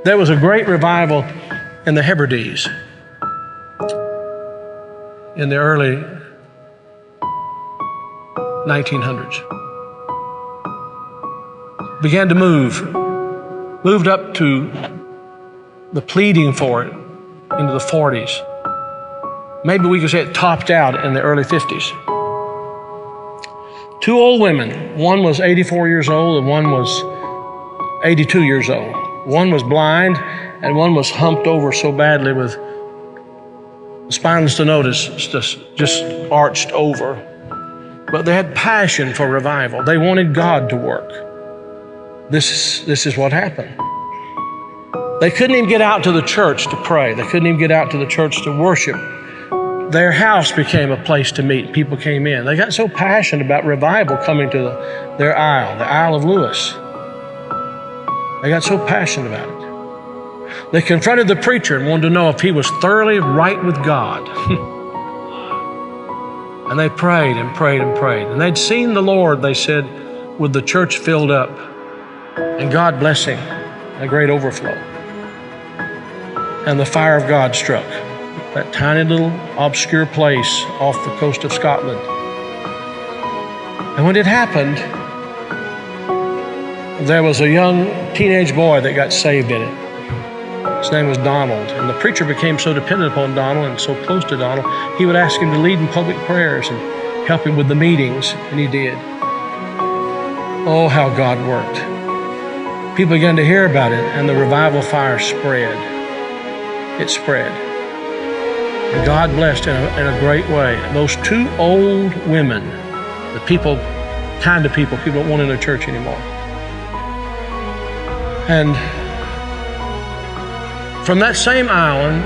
There was a great revival in the Hebrides in the early 1900s. Began to moved up to the pleading for it into the 40s. Maybe we could say it topped out in the early 50s. Two old women, one was 84 years old and one was 82 years old. One was blind and one was humped over so badly with spinal stenosis, just arched over. But they had passion for revival. They wanted God to work. This is what happened. They couldn't even get out to the church to pray. They couldn't even get out to the church to worship. Their house became a place to meet. People came in. They got so passionate about revival coming to their isle, the Isle of Lewis. They got so passionate about it. They confronted the preacher and wanted to know if he was thoroughly right with God. And they prayed and prayed and prayed. And they'd seen the Lord, they said, with the church filled up and God blessing, a great overflow. And the fire of God struck that tiny little obscure place off the coast of Scotland. And when it happened, there was a young teenage boy that got saved in it. His name was Donald. And the preacher became so dependent upon Donald and so close to Donald, he would ask him to lead in public prayers and help him with the meetings, and he did. Oh, how God worked. People began to hear about it, and the revival fire spread. It spread. And God blessed in a great way. Those two old women, the kind of people don't want in a church anymore. And from that same island,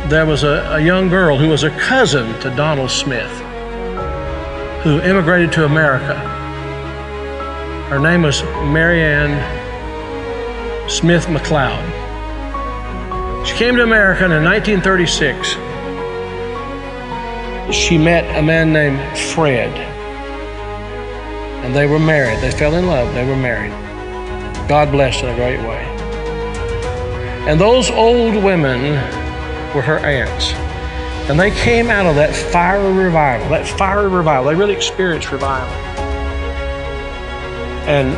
there was a young girl who was a cousin to Donald Smith, who immigrated to America. Her name was Marianne Smith McLeod. She came to America and in 1936. She met a man named Fred, and they were married. They fell in love. They were married. God blessed in a great way. And those old women were her aunts. And they came out of that fiery revival, They really experienced revival. And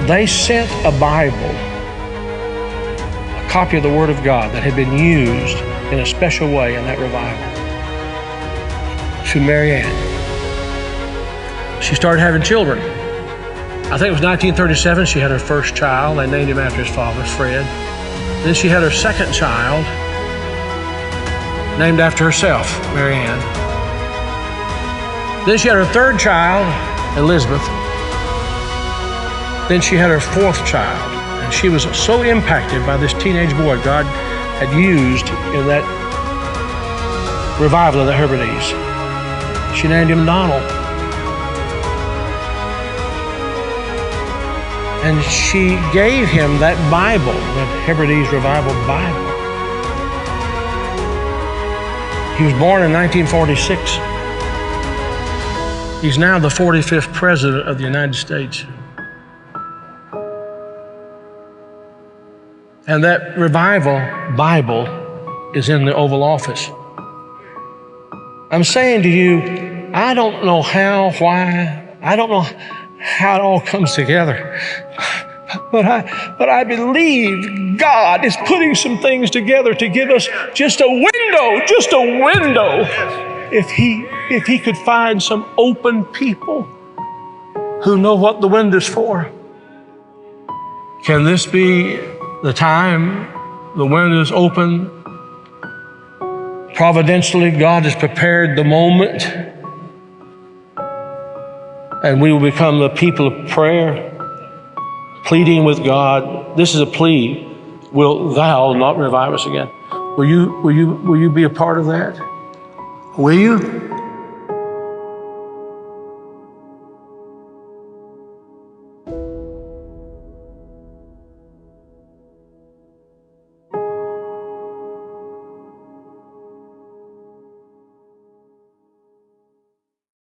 they sent a Bible, a copy of the Word of God that had been used in a special way in that revival, to Marianne. She started having children. I think it was 1937, she had her first child. They named him after his father, Fred. Then she had her second child, named after herself, Marianne. Then she had her third child, Elizabeth. Then she had her fourth child. And she was so impacted by this teenage boy God had used in that revival of the Hebrides. She named him Donald. And she gave him that Bible, that Hebrides Revival Bible. He was born in 1946. He's now the 45th President of the United States. And that Revival Bible is in the Oval Office. I'm saying to you, I don't know how, why, I don't know how it all comes together. But I believe God is putting some things together to give us just a window. If he could find some open people who know what the window's for. Can this be the time the window's open? Providentially, God has prepared the moment, and we will become the people of prayer, pleading with God. This is a plea. Will thou not revive us again? Will you be a part of that? Will you?